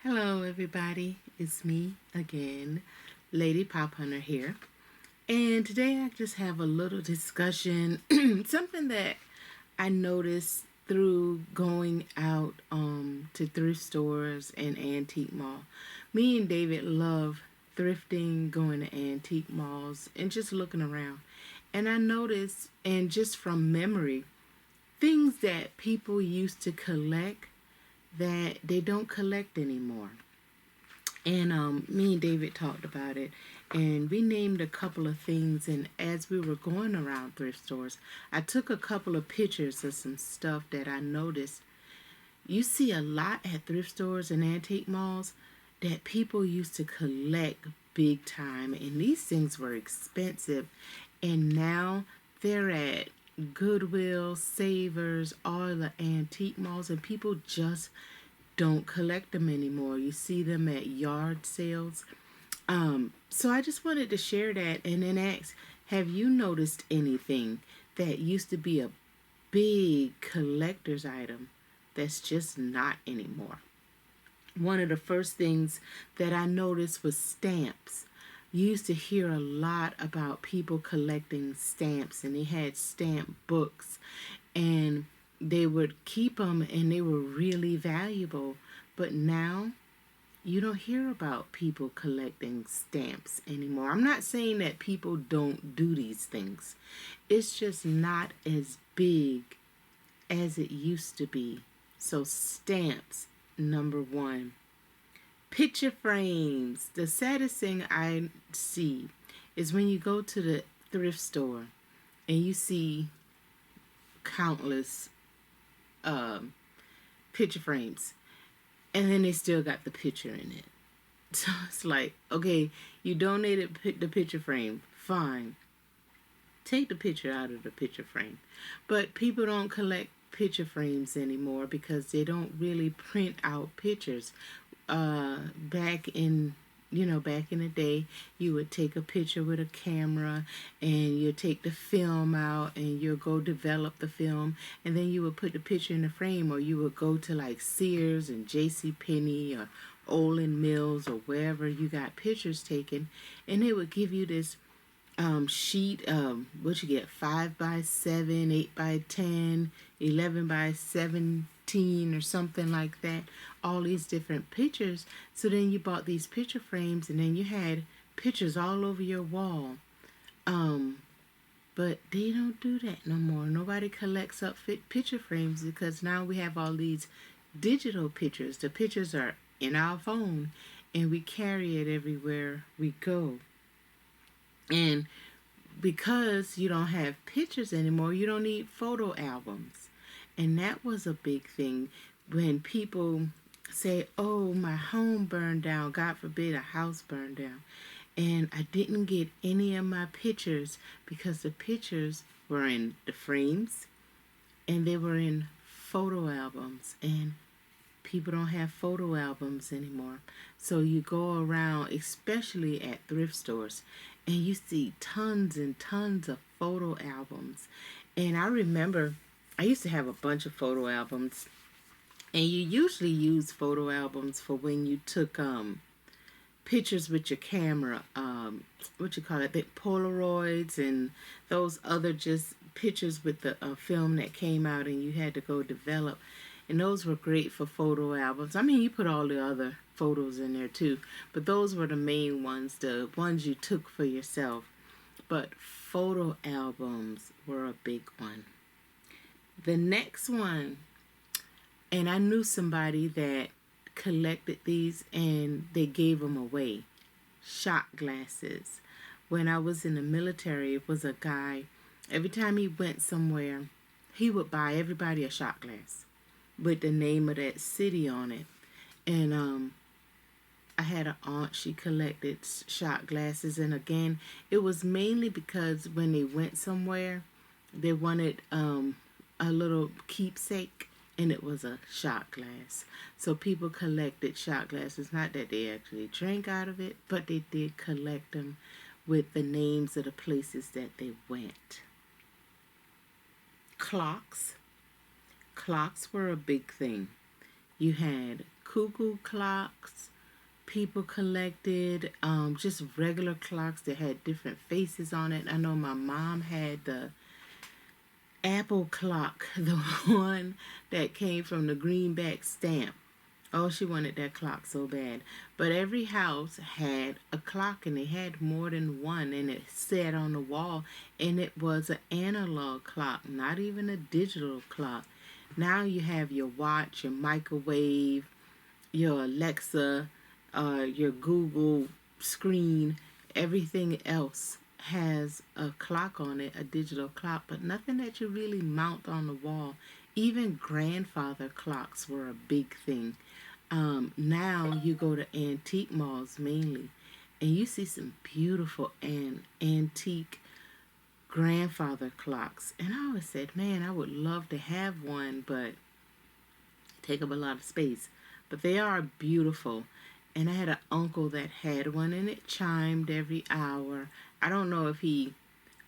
Hello, everybody. It's me again, Lady Pop Hunter here. And today I just have a little discussion, something that I noticed through going out to thrift stores and antique mall. Me and David love thrifting, going to antique malls, and just looking around. And I noticed, and just from memory, things that people used to collect that they don't collect anymore. And me and David talked about it, and we named a couple of things. And as we were going around thrift stores, I took a couple of pictures of some stuff that I noticed. You see a lot at thrift stores and antique malls that people used to collect big time, and these things were expensive. And now they're at Goodwill, Savers, all the antique malls, and people just don't collect them anymore. You see them at yard sales. So I just wanted to share that and then ask, have you noticed anything that used to be a big collector's item that's just not anymore? One of the first things that I noticed was stamps. You used to hear a lot about people collecting stamps, and they had stamp books, and they would keep them, and they were really valuable. But now you don't hear about people collecting stamps anymore. I'm not saying that people don't do these things, it's just not as big as it used to be. So, stamps, number one. Picture frames. The saddest thing I see is when you go to the thrift store and you see countless picture frames, and then they still got the picture in it. So it's like, okay, you donated the picture frame, fine. Take the picture out of the picture frame. But people don't collect picture frames anymore because they don't really print out pictures. Back in the day, you would take a picture with a camera, and you take the film out, and you'll go develop the film, and then you would put the picture in the frame. Or you would go to like Sears and J.C. Penney or Olin Mills or wherever you got pictures taken, and they would give you this sheet. What you get, 5x7, 8x10, 11x17, or something like that. All these different pictures. So then you bought these picture frames, and then you had pictures all over your wall. But they don't do that no more. Nobody collects up picture frames because now we have all these digital pictures. The pictures are in our phone, and we carry it everywhere we go. And because you don't have pictures anymore, you don't need photo albums. And that was a big thing when people say, oh, my home burned down. God forbid a house burned down. And I didn't get any of my pictures because the pictures were in the frames and they were in photo albums. And people don't have photo albums anymore. So you go around, especially at thrift stores, and you see tons and tons of photo albums. And I remember I used to have a bunch of photo albums, and you usually use photo albums for when you took pictures with your camera, the Polaroids and those other just pictures with the film that came out and you had to go develop. And those were great for photo albums. I mean, you put all the other photos in there too, but those were the main ones, the ones you took for yourself. But photo albums were a big one. The next one, and I knew somebody that collected these and they gave them away. Shot glasses. When I was in the military, it was a guy, every time he went somewhere, he would buy everybody a shot glass with the name of that city on it. And I had an aunt, she collected shot glasses, and again, it was mainly because when they went somewhere, they wanted a little keepsake, and it was a shot glass. So people collected shot glasses, not that they actually drank out of it, but they did collect them with the names of the places that they went. Clocks. Clocks were a big thing. You had cuckoo clocks. People collected just regular clocks that had different faces on it. I know my mom had the apple clock, the one that came from the greenback stamp. Oh, she wanted that clock so bad. But every house had a clock, and they had more than one, and it sat on the wall, and it was an analog clock, not even a digital clock. Now you have your watch, your microwave, your Alexa, your Google screen, everything else has a clock on it, a digital clock, but nothing that you really mount on the wall. Even grandfather clocks were a big thing. Now you go to antique malls mainly, and you see some beautiful and antique grandfather clocks. And I always said, man, I would love to have one, but take up a lot of space. But they are beautiful. And I had an uncle that had one, and it chimed every hour. I don't know if he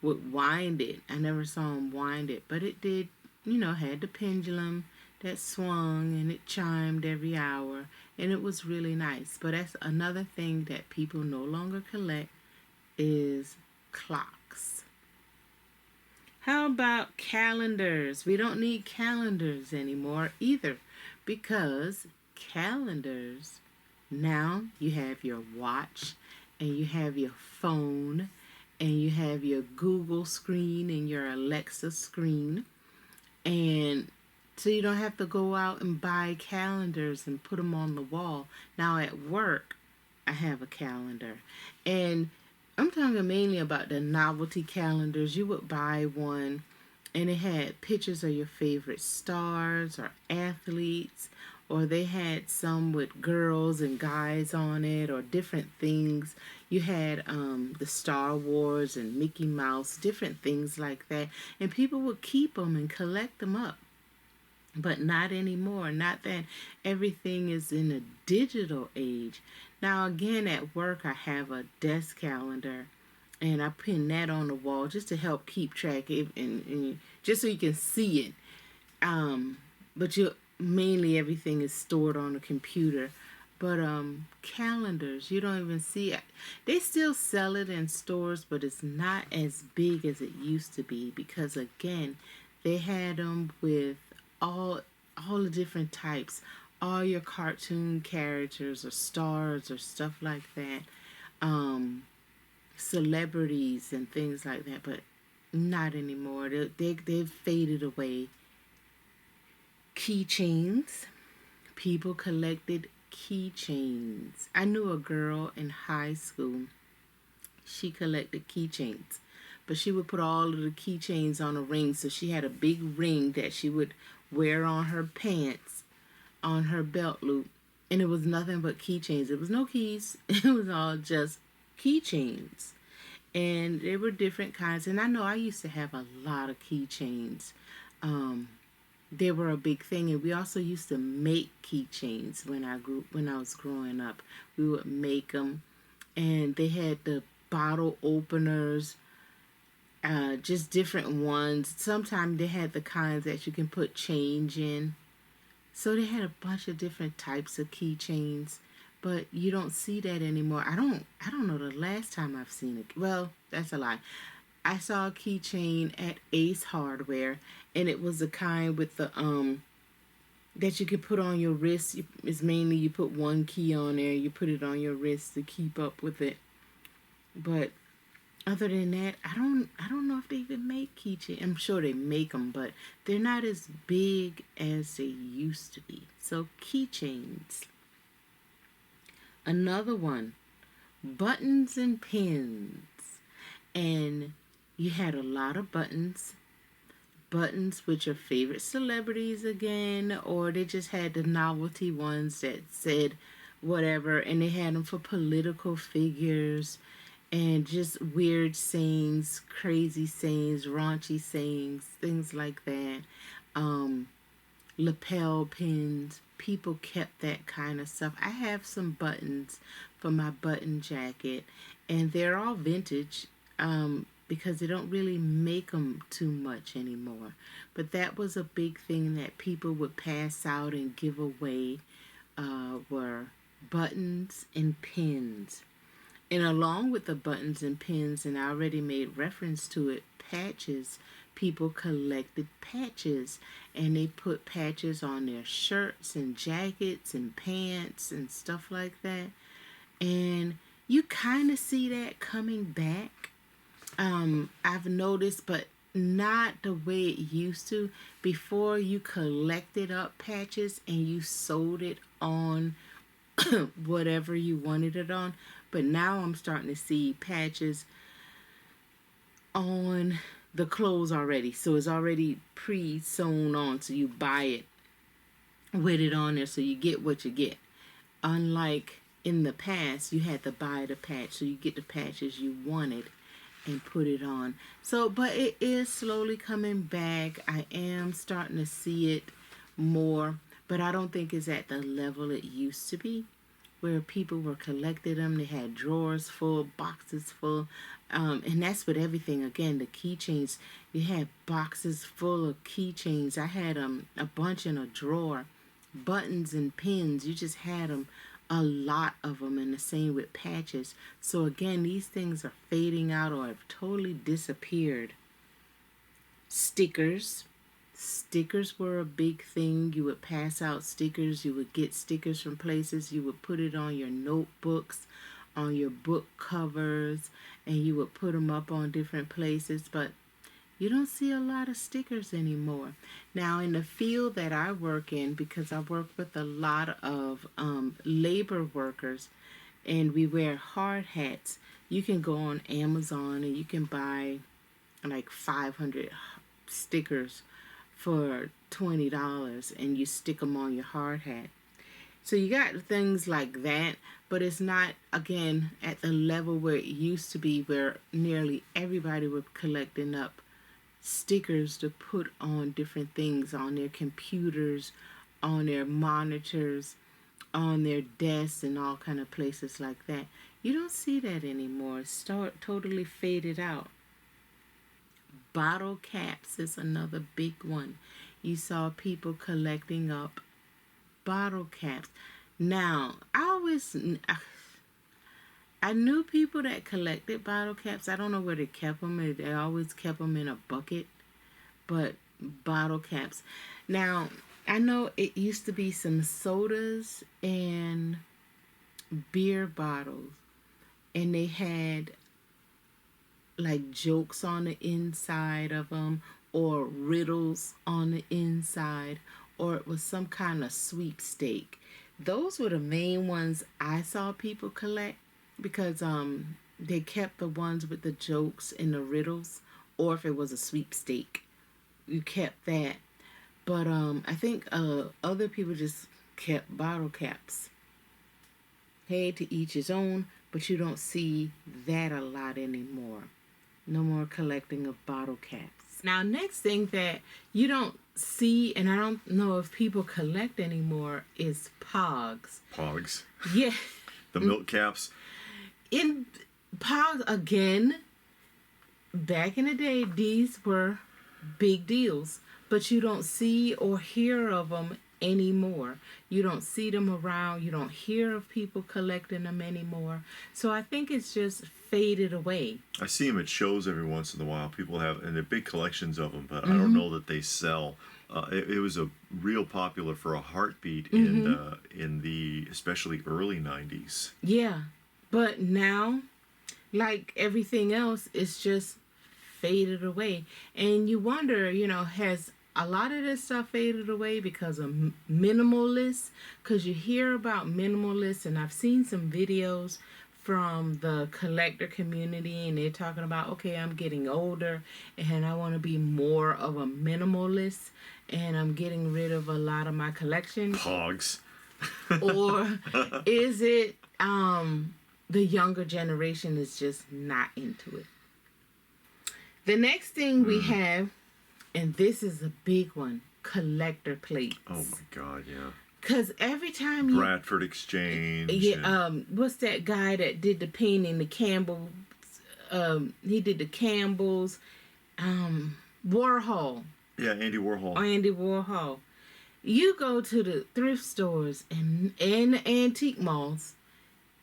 would wind it. I never saw him wind it, but it did, had the pendulum that swung, and it chimed every hour, and it was really nice. But that's another thing that people no longer collect is clocks. How about calendars? We don't need calendars anymore either, because calendars, now you have your watch, and you have your phone, and you have your Google screen and your Alexa screen, and so you don't have to go out and buy calendars and put them on the wall. Now at work, I have a calendar, and I'm talking mainly about the novelty calendars. You would buy one, and it had pictures of your favorite stars or athletes, or they had some with girls and guys on it, or different things. You had the Star Wars and Mickey Mouse, different things like that, and people would keep them and collect them up. But not anymore. Not that everything is in a digital age. Now, again, at work, I have a desk calendar, and I pin that on the wall just to help keep track of, and just so you can see it. But mainly everything is stored on a computer. But calendars, you don't even see it. They still sell it in stores, but it's not as big as it used to be, because again, they had them with all the different types, all your cartoon characters or stars or stuff like that, celebrities and things like that, but not anymore. They've faded away. Keychains. People collected keychains. I knew a girl in high school. She collected keychains, but she would put all of the keychains on a ring. So she had a big ring that she would wear on her pants, on her belt loop, and it was nothing but keychains. It was no keys. It was all just keychains, and they were different kinds. And I know I used to have a lot of keychains. They were a big thing, and we also used to make keychains when I was growing up. We would make them, and they had the bottle openers, just different ones. Sometimes they had the kinds that you can put change in. So they had a bunch of different types of keychains, but you don't see that anymore. I don't know the last time I've seen it. Well, that's a lie. I saw a keychain at Ace Hardware, and it was the kind with the that you could put on your wrist. It's mainly you put one key on there, you put it on your wrist to keep up with it. But other than that, I don't know if they even make keychains. I'm sure they make them, but they're not as big as they used to be. So keychains. Another one, buttons and pins. And you had a lot of buttons with your favorite celebrities again, or they just had the novelty ones that said whatever, and they had them for political figures and just weird sayings, crazy sayings, raunchy sayings, things like that. Lapel pins. People kept that kind of stuff. I have some buttons for my button jacket, and they're all vintage. because they don't really make them too much anymore. But that was a big thing that people would pass out and give away, were buttons and pins. And along with the buttons and pins, and I already made reference to it, patches. People collected patches, and they put patches on their shirts and jackets and pants and stuff like that. And you kind of see that coming back. I've noticed, but not the way it used to. Before, you collected up patches and you sold it on whatever you wanted it on. But now I'm starting to see patches on the clothes already. So it's already pre-sewn on, so you buy it with it on there, so you get what you get. Unlike in the past, you had to buy the patch, so you get the patches you wanted and put it on. So, but it is slowly coming back. I am starting to see it more, but I don't think it's at the level it used to be, where people were collecting them. They had drawers full, boxes full, and that's with everything. Again, the keychains, you had boxes full of keychains. I had a bunch in a drawer. Buttons and pins, you just had them, a lot of them, and the same with patches. So again, these things are fading out or have totally disappeared. Stickers were a big thing. You would pass out stickers. You would get stickers from places. You would put it on your notebooks, on your book covers, and you would put them up on different places. But you don't see a lot of stickers anymore. Now, in the field that I work in, because I work with a lot of labor workers, and we wear hard hats, you can go on Amazon and you can buy like 500 stickers for $20, and you stick them on your hard hat. So you got things like that, but it's not, again, at the level where it used to be, where nearly everybody was collecting up stickers to put on different things, on their computers, on their monitors, on their desks, and all kind of places like that. You don't see that anymore. It's totally faded out. Bottle caps is another big one. You saw people collecting up bottle caps. Now, I knew people that collected bottle caps. I don't know where they kept them. They always kept them in a bucket. But bottle caps. Now, I know it used to be some sodas and beer bottles, and they had like jokes on the inside of them, or riddles on the inside, or it was some kind of sweepstake. Those were the main ones I saw people collect, because they kept the ones with the jokes and the riddles, or if it was a sweepstake, you kept that. But I think other people just kept bottle caps. Hey, to each his own, but you don't see that a lot anymore. No more collecting of bottle caps. Now, next thing that you don't see, and I don't know if people collect anymore, is Pogs. Pogs. Yeah. The milk caps. In Pogs, again, back in the day, these were big deals, but you don't see or hear of them anymore. You don't see them around. You don't hear of people collecting them anymore. So I think it's just faded away. I see them at shows every once in a while. People have, and they're big collections of them, but I don't know that they sell. It was a real popular for a heartbeat in the especially early 90s. Yeah, but now, like everything else, it's just faded away. And you wonder, has a lot of this stuff faded away because of minimalists? Because you hear about minimalists, and I've seen some videos from the collector community, and they're talking about, okay, I'm getting older and I want to be more of a minimalist, and I'm getting rid of a lot of my collection. Pogs. Or is it the younger generation is just not into it? The next thing we have, and this is a big one, collector plates. Oh my God, yeah. Because every time you... Bradford Exchange. Yeah, what's that guy that did the painting, the Campbell he did the Campbells, Warhol. Yeah, Andy Warhol. Andy Warhol. You go to the thrift stores and the antique malls,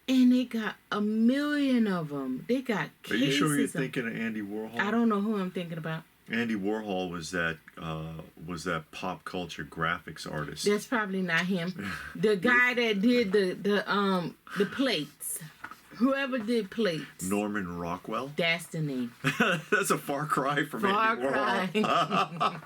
and they got a million of them. They got cases. Are you sure you're thinking of Andy Warhol? I don't know who I'm thinking about. Andy Warhol was that pop culture graphics artist. That's probably not him. The guy that did the plates. Whoever did plates. Norman Rockwell? That's the name. That's a far cry from Andy Warhol.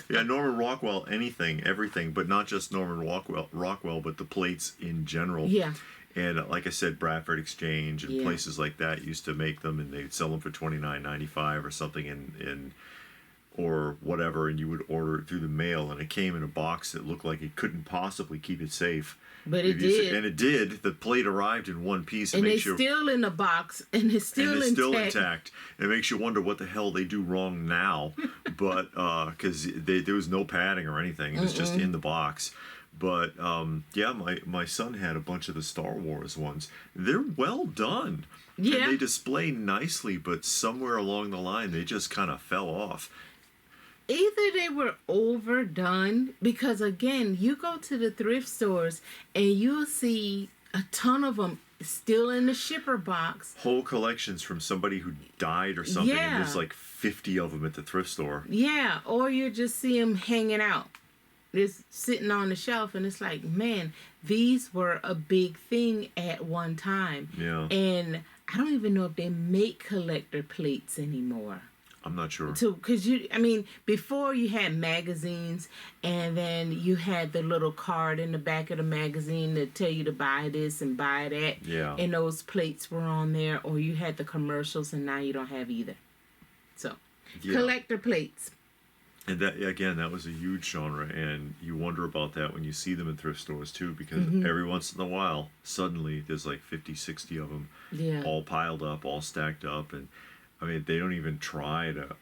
Yeah, Norman Rockwell, anything, everything, but not just Norman Rockwell, but the plates in general. Yeah. And like I said, Bradford Exchange and places like that used to make them, and they'd sell them for $29.95 or something in or whatever, and you would order it through the mail, and it came in a box that looked like it couldn't possibly keep it safe. But it did. And it did. The plate arrived in one piece. And it's still in the box, and it's still intact. It makes you wonder what the hell they do wrong now. But, because there was no padding or anything. It was just in the box. But, yeah, my son had a bunch of the Star Wars ones. They're well done. Yeah. And they display nicely, but somewhere along the line, they just kind of fell off. Either they were overdone, because again, you go to the thrift stores and you'll see a ton of them still in the shipper box. Whole collections from somebody who died or something, and there's like 50 of them at the thrift store. Yeah, or you just see them hanging out. Just sitting on the shelf, and it's like, man, these were a big thing at one time. Yeah. And I don't even know if they make collector plates anymore. I'm not sure. So, because before you had magazines, and then you had the little card in the back of the magazine that tell you to buy this and buy that. Yeah. And those plates were on there, or you had the commercials, and now you don't have either. So, collector plates. And that was a huge genre, and you wonder about that when you see them in thrift stores too, because every once in a while, suddenly there's like 50, 60 of them, all piled up, all stacked up, and I mean, they don't even try to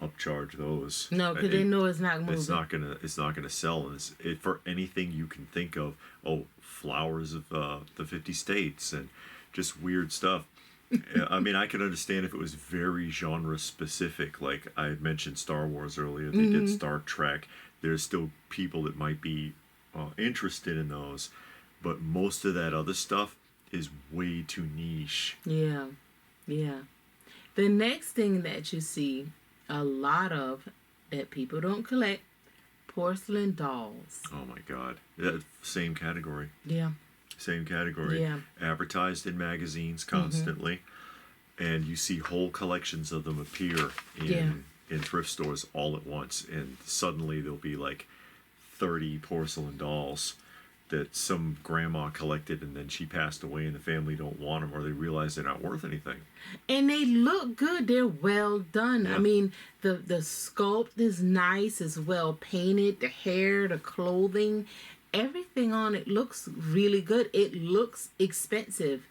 upcharge those. No, because they know it's not moving. It's not gonna sell. And for anything you can think of. Oh, flowers of the 50 states and just weird stuff. I mean, I could understand if it was very genre specific. Like I had mentioned Star Wars earlier. They did Star Trek. There's still people that might be interested in those, but most of that other stuff is way too niche. Yeah, yeah. The next thing that you see a lot of that people don't collect, porcelain dolls. Oh my God. Same category. Yeah. Same category. Yeah. Advertised in magazines constantly. And you see whole collections of them appear in thrift stores all at once. And suddenly there'll be like 30 porcelain dolls that some grandma collected, and then she passed away and the family don't want them, or they realize they're not worth anything. And they look good. They're well done. Yeah. I mean, the sculpt is nice. It's well painted. The hair, the clothing, everything on it looks really good. It looks expensive.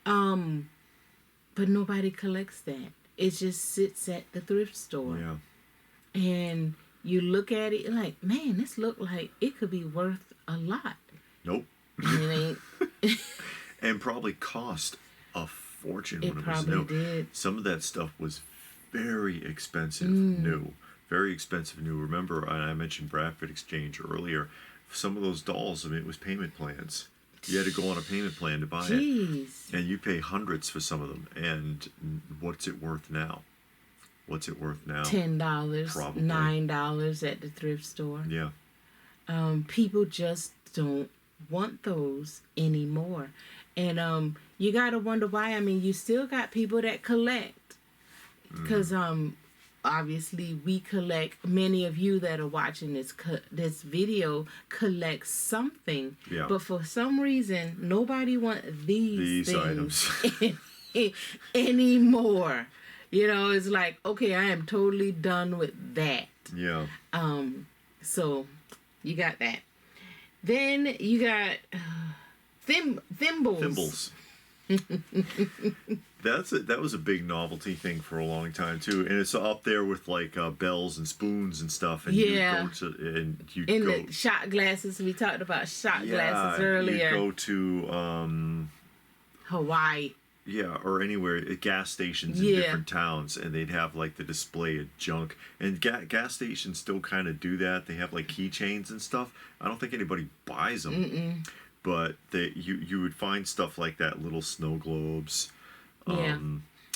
But nobody collects that. It just sits at the thrift store. Yeah. And you look at it like, man, this look like it could be worth a lot. Nope. It ain't. And probably cost a fortune when it was probably new. did. Some of that stuff was very expensive new. Very expensive new. Remember, I mentioned Bradford Exchange earlier. Some of those dolls, I mean, it was payment plans. You had to go on a payment plan to buy it. And you pay hundreds for some of them. And what's it worth now? What's it worth now? $10, Probably. $9 at the thrift store. Yeah. People just don't want those anymore. And you gotta wonder why. I mean, you still got people that collect. Because obviously we collect. Many of you that are watching this video collect something. Yeah. But for some reason, nobody wants these items anymore. You know, it's like, okay, I am totally done with that. Yeah. So you got that. Then you got thimbles. Thimbles. That was a big novelty thing for a long time too, and it's up there with like bells and spoons and stuff. And the shot glasses. We talked about shot glasses earlier. You go to Hawaii. yeah, or anywhere at gas stations in Yeah. different towns, and they'd have like the display of junk. And gas stations still kind of do that. They have like keychains and stuff. I don't think anybody buys them, but you would find stuff like that, little snow globes. Yeah.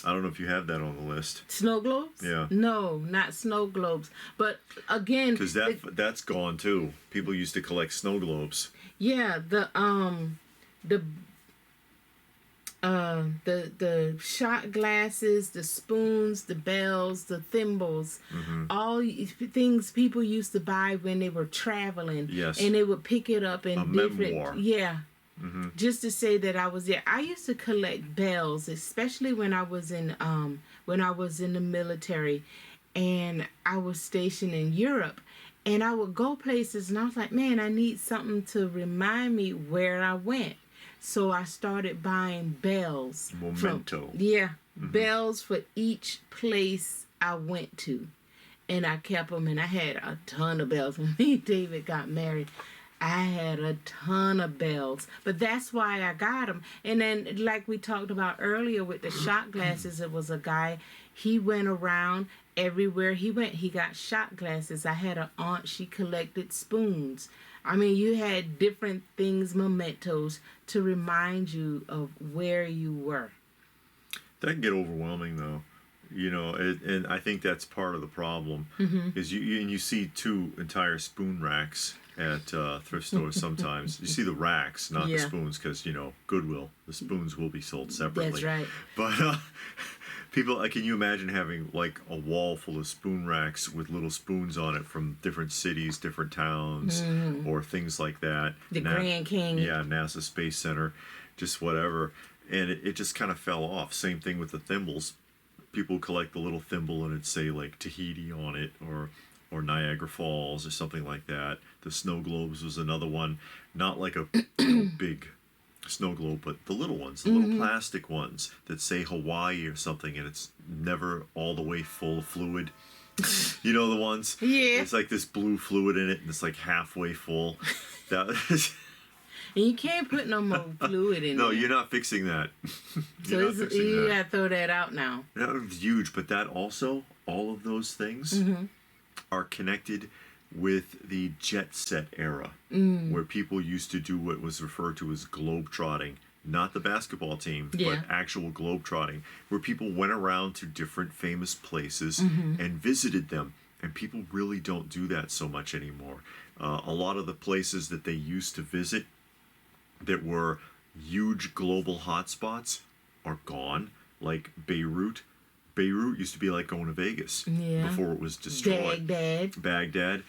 I don't know if you have that on the list. Snow globes? Yeah. No, not snow globes. But again, Because that's gone too. People used to collect snow globes. yeah, the shot glasses, the spoons, the bells, the thimbles, all things people used to buy when they were traveling. Yes. And they would pick it up in different memoir. yeah. Just to say that I was there. I used to collect bells, especially when I was in the military and I was stationed in Europe. And I would go places and I was like, man, I need something to remind me where I went. So I started buying bells. Memento. Bells for each place I went to. And I kept them, and I had a ton of bells. When me and David got married, I had a ton of bells. But that's why I got them. And then, like we talked about earlier with the shot glasses, it was a guy, he went around everywhere he went. He got shot glasses. I had an aunt, she collected spoons. I mean, you had different things, mementos, to remind you of where you were. That can get overwhelming, though. You know, and I think that's part of the problem. Is you see two entire spoon racks at thrift stores sometimes. You see the racks, not the spoons, because, you know, Goodwill. The spoons will be sold separately. That's right. But people, can you imagine having like a wall full of spoon racks with little spoons on it from different cities, different towns, or things like that? The Grand King. Yeah, NASA Space Center, just whatever. And it just kind of fell off. Same thing with the thimbles. People collect the little thimble and it'd say like Tahiti on it, or Niagara Falls or something like that. The snow globes was another one. Not like a big snow globe, but the little ones, the little plastic ones that say Hawaii or something, and it's never all the way full of fluid. You know the ones? Yeah. It's like this blue fluid in it, and it's like halfway full. That And you can't put no more fluid in no, there. you're not fixing that. So you gotta throw that out now. That was huge, but that also, all of those things are connected with the jet set era, where people used to do what was referred to as globetrotting. Not the basketball team, but actual globetrotting, where people went around to different famous places and visited them. And people really don't do that so much anymore. A lot of the places that they used to visit that were huge global hotspots are gone, like Beirut. Beirut used to be like going to Vegas before it was destroyed. Baghdad.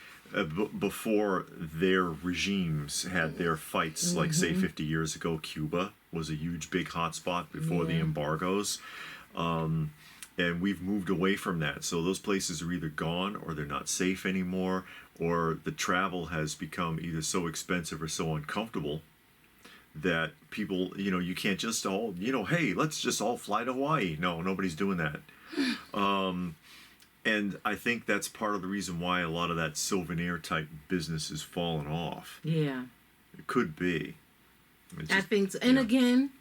Before their regimes had their fights, like say 50 years ago, Cuba was a huge big hotspot before the embargoes. And we've moved away from that. So those places are either gone, or they're not safe anymore, or the travel has become either so expensive or so uncomfortable that people, you can't just all, hey, let's just all fly to Hawaii. No, nobody's doing that. And I think that's part of the reason why a lot of that souvenir type business has fallen off. Yeah. It could be. I think so. And again,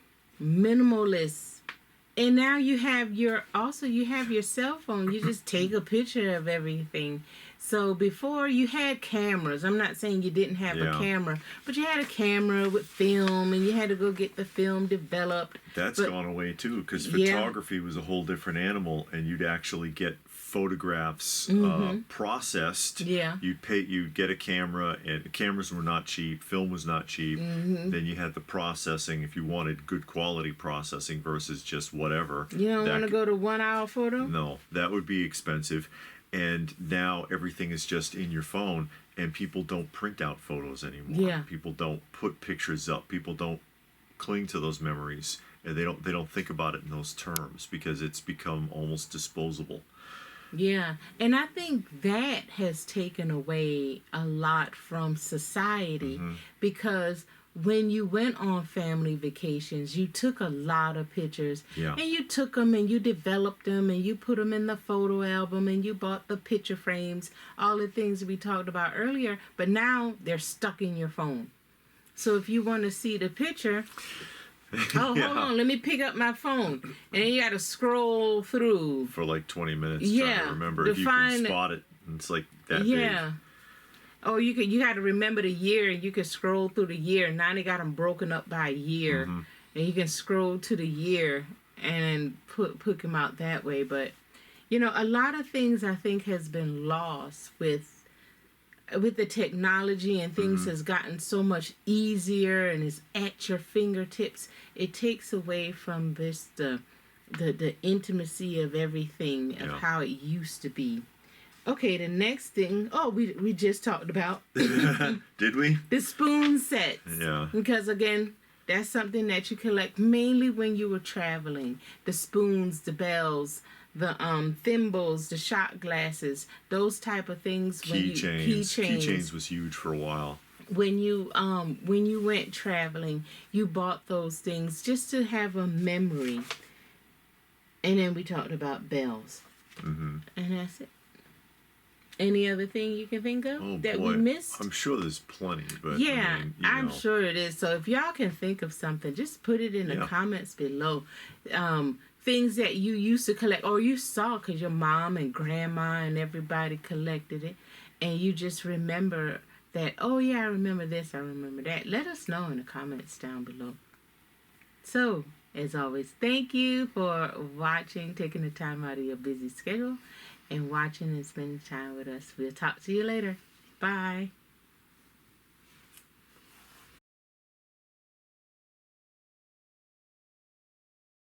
minimalist. And now you have your cell phone. You just take a picture of everything. So before you had cameras. I'm not saying you didn't have a camera, but you had a camera with film, and you had to go get the film developed. That's gone away too, because photography was a whole different animal, and you'd actually get photographs processed. Yeah. You'd get a camera, and cameras were not cheap, film was not cheap. Then you had the processing if you wanted good quality processing versus just whatever. You don't want to go to 1 hour photo? No, that would be expensive. And now everything is just in your phone, and people don't print out photos anymore. Yeah. People don't put pictures up. People don't cling to those memories, and they don't think about it in those terms, because it's become almost disposable. Yeah, and I think that has taken away a lot from society, because when you went on family vacations, you took a lot of pictures, and you took them and you developed them and you put them in the photo album and you bought the picture frames, all the things we talked about earlier, but now they're stuck in your phone. So if you want to see the picture, Oh, Yeah. hold on, let me pick up my phone. And then you got to scroll through. For like 20 minutes trying Yeah, to remember to if you find- can spot it. And it's like that Yeah. Oh, you got to remember the year, and you can scroll through the year. Now they got them broken up by year, Mm-hmm. and you can scroll to the year and put them out that way. But you know, a lot of things I think has been lost with the technology, and things Mm-hmm. has gotten so much easier and is at your fingertips. It takes away from this the intimacy of everything of Yeah. how it used to be. Okay, the next thing. Oh, we just talked about big. Did we? the spoon sets. Yeah. Because again, that's something that you collect mainly when you were traveling. The spoons, the bells, the thimbles, the shot glasses, those type of things. Keychains. Keychains was huge for a while. When you went traveling, you bought those things just to have a memory. And then we talked about bells. Mm-hmm. And that's it. Any other thing you can think of Oh that boy, we missed? I'm sure there's plenty, but Yeah, I mean, I'm know. sure it is. So if y'all can think of something, just put it in the Yeah. comments below. Things that you used to collect or you saw because your mom and grandma and everybody collected it, and you just remember that, oh yeah, I remember this, I remember that. Let us know in the comments down below. So, as always, thank you for watching, taking the time out of your busy schedule and watching and spending time with us. We'll talk to you later. Bye.